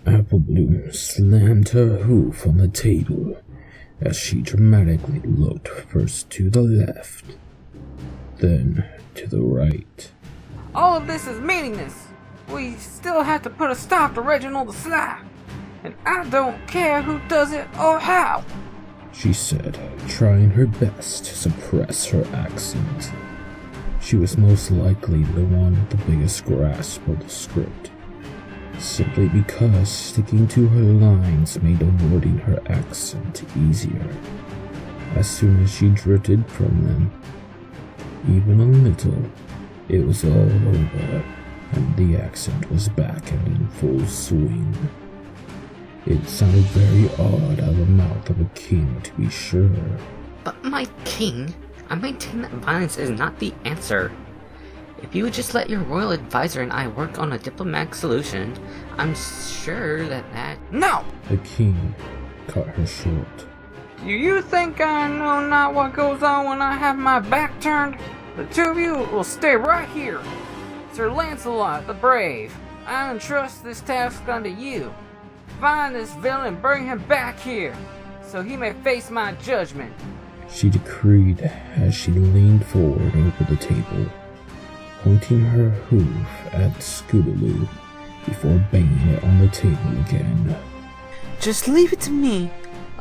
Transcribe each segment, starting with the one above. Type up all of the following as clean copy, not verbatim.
Applebloom slammed her hoof on the table as she dramatically looked first to the left, then to the right. All of this is meaningless. We still have to put a stop to Reginald the Sly. And I don't care who does it or how, she said, trying her best to suppress her accent. She was most likely the one with the biggest grasp of the script, simply because sticking to her lines made avoiding her accent easier. As soon as she drifted from them, even a little, it was all over, and the accent was back and in full swing. It sounded very odd out of the mouth of a king, to be sure. But my king, I maintain that violence is not the answer. If you would just let your royal advisor and I work on a diplomatic solution, I'm sure that... No! The king cut her short. Do you think I know not what goes on when I have my back turned? The two of you will stay right here. Sir Lancelot the Brave, I entrust this task unto you. Find this villain and bring him back here, so he may face my judgment, she decreed as she leaned forward over the table, pointing her hoof at Cheerilee before banging it on the table again. Just leave it to me.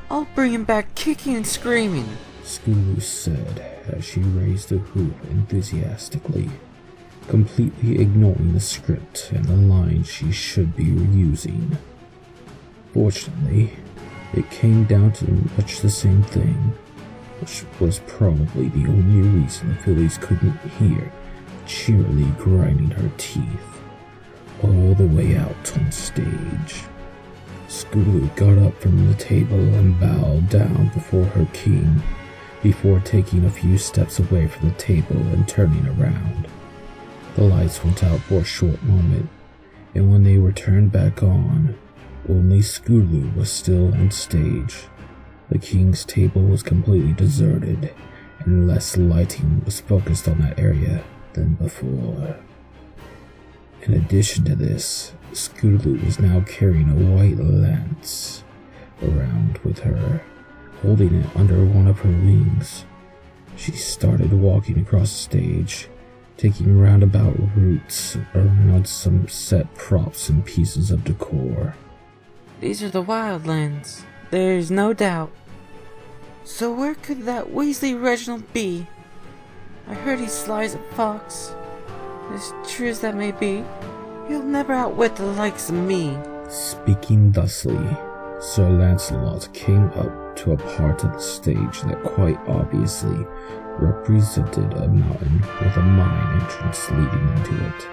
I'll bring him back kicking and screaming, Cheerilee said as she raised the hoof enthusiastically, completely ignoring the script and the lines she should be reusing. Fortunately, it came down to much the same thing, which was probably the only reason the Phillies couldn't hear Cheerilee grinding her teeth all the way out on stage. Cheerilee got up from the table and bowed down before her king, before taking a few steps away from the table and turning around. The lights went out for a short moment, and when they were turned back on, only Cheerilee was still on stage. The king's table was completely deserted, and less lighting was focused on that area than before. In addition to this, Cheerilee was now carrying a white lance around with her, holding it under one of her wings. She started walking across the stage, taking roundabout routes around some set props and pieces of decor. These are the Wildlands, there's no doubt. So where could that Weasley Reginald be? I heard he sly as a fox. As true as that may be, he'll never outwit the likes of me. Speaking thusly, Sir Lancelot came up to a part of the stage that quite obviously represented a mountain with a mine entrance leading into it.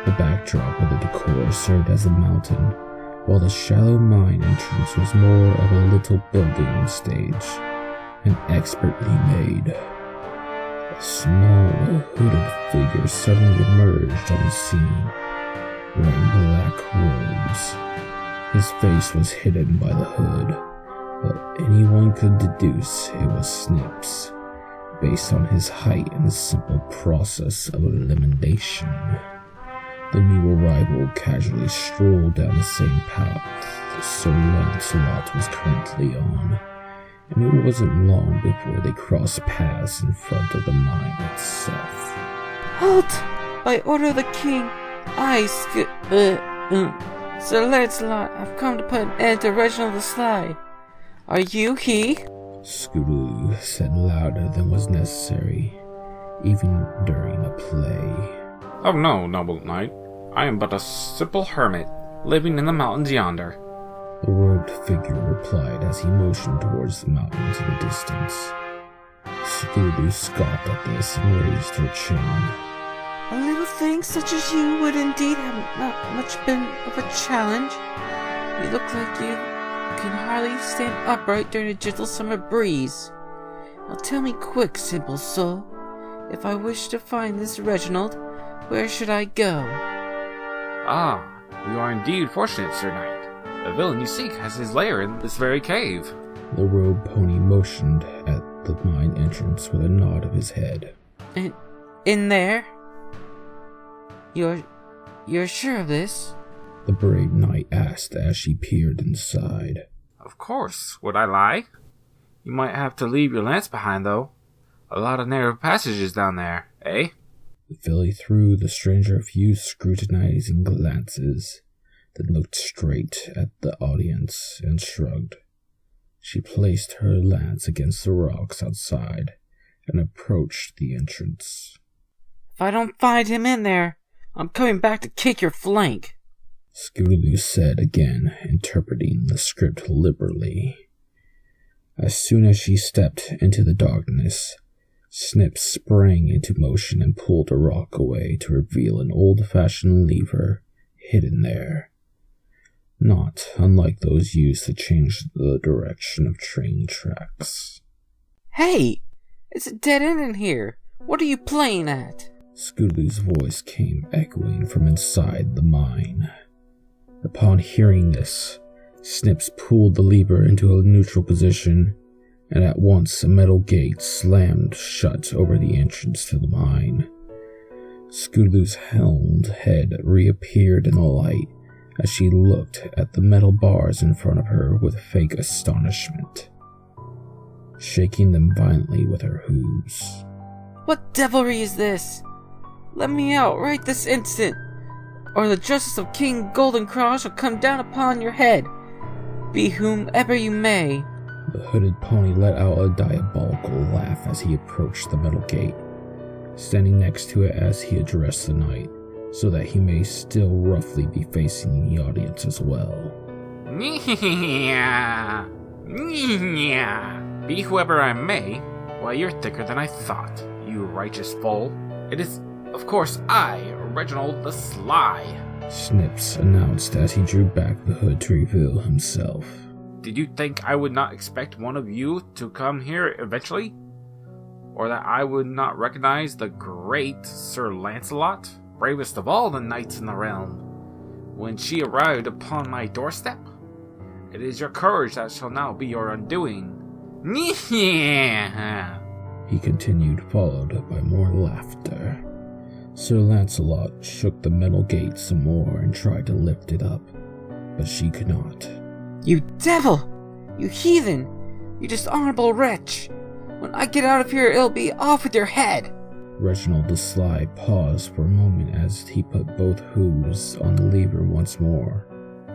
The backdrop of the decor served as a mountain, while the shallow mine entrance was more of a little building on stage, and expertly made. A small, hooded figure suddenly emerged on the scene, wearing black robes. His face was hidden by the hood, but anyone could deduce it was Snips, based on his height and the simple process of elimination. The new arrival casually strolled down the same path Sir Lancelot was currently on, and it wasn't long before they crossed paths in front of the mine itself. Halt! By order of the king, Sir Lancelot, I've come to put an end to Reginald the Sly. Are you he? Cheerilee said louder than was necessary, even during a play. Oh no, noble knight. I am but a simple hermit, living in the mountains yonder. The robed figure replied as he motioned towards the mountains in the distance. Cheerilee scoffed at this and raised her chin. A little thing such as you would indeed have not much been of a challenge. You look like you can hardly stand upright during a gentle summer breeze. Now tell me quick, simple soul. If I wish to find this Reginald, where should I go? Ah, you are indeed fortunate, Sir Knight. The villain you seek has his lair in this very cave. The robed pony motioned at the mine entrance with a nod of his head. In there? You're sure of this? the brave knight asked as she peered inside. Of course. Would I lie? You might have to leave your lance behind, though. A lot of narrow passages down there, eh? The filly threw the stranger a few scrutinizing glances, then looked straight at the audience and shrugged. She placed her lance against the rocks outside and approached the entrance. If I don't find him in there, I'm coming back to kick your flank, Cheerilee said again, interpreting the script liberally. As soon as she stepped into the darkness, Snip sprang into motion and pulled a rock away to reveal an old-fashioned lever hidden there, not unlike those used to change the direction of train tracks. Hey! It's a dead end in here! What are you playing at? Cheerilee's voice came echoing from inside the mine. Upon hearing this, Snips pulled the lever into a neutral position, and at once a metal gate slammed shut over the entrance to the mine. Cheerilee's helmed head reappeared in the light as she looked at the metal bars in front of her with fake astonishment, shaking them violently with her hooves. What devilry is this? Let me out right this instant, or the justice of King Goldencross shall come down upon your head, be whomever you may. The hooded pony let out a diabolical laugh as he approached the metal gate, standing next to it as he addressed the knight, so that he may still roughly be facing the audience as well. Be whoever I may, why you're thicker than I thought, you righteous fool. It is, of course, I, Reginald the Sly. Snips announced as he drew back the hood to reveal himself. Did you think I would not expect one of you to come here eventually? Or that I would not recognize the great Sir Lancelot, bravest of all the knights in the realm, when she arrived upon my doorstep? It is your courage that shall now be your undoing. He continued, followed by more laughter. Sir Lancelot shook the metal gate some more and tried to lift it up, but she could not. You devil! You heathen! You dishonorable wretch! When I get out of here, it'll be off with your head! Reginald the Sly paused for a moment as he put both hooves on the lever once more.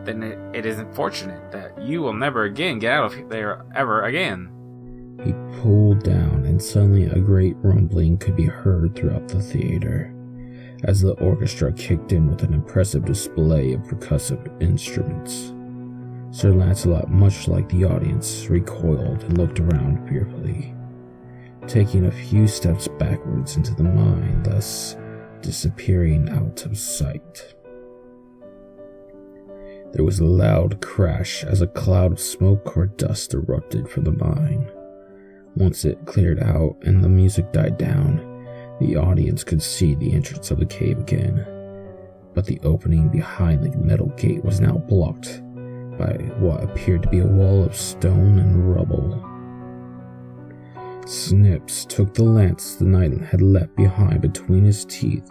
Then it isn't fortunate that you will never again get out of there ever again. He pulled down, and suddenly a great rumbling could be heard throughout the theater, as the orchestra kicked in with an impressive display of percussive instruments. Sir Lancelot, much like the audience, recoiled and looked around fearfully, taking a few steps backwards into the mine, thus disappearing out of sight. There was a loud crash as a cloud of smoke or dust erupted from the mine. Once it cleared out and the music died down, the audience could see the entrance of the cave again, but the opening behind the metal gate was now blocked by what appeared to be a wall of stone and rubble. Snips took the lance the knight had left behind between his teeth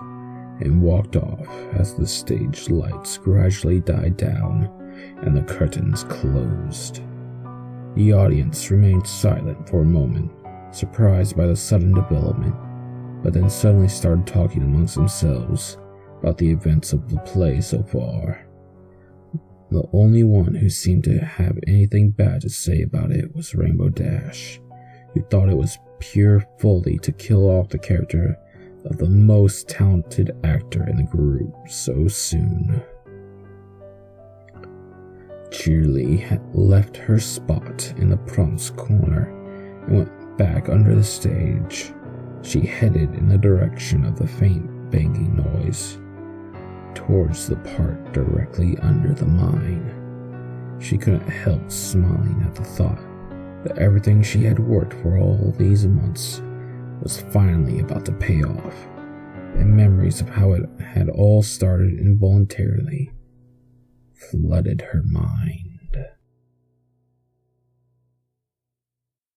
and walked off as the stage lights gradually died down and the curtains closed. The audience remained silent for a moment, surprised by the sudden development, but then suddenly started talking amongst themselves about the events of the play so far. The only one who seemed to have anything bad to say about it was Rainbow Dash, who thought it was pure folly to kill off the character of the most talented actor in the group so soon. Cheerilee had left her spot in the prompts corner and went back under the stage. She headed in the direction of the faint banging noise, towards the part directly under the mine. She couldn't help smiling at the thought that everything she had worked for all these months was finally about to pay off, and memories of how it had all started involuntarily flooded her mind.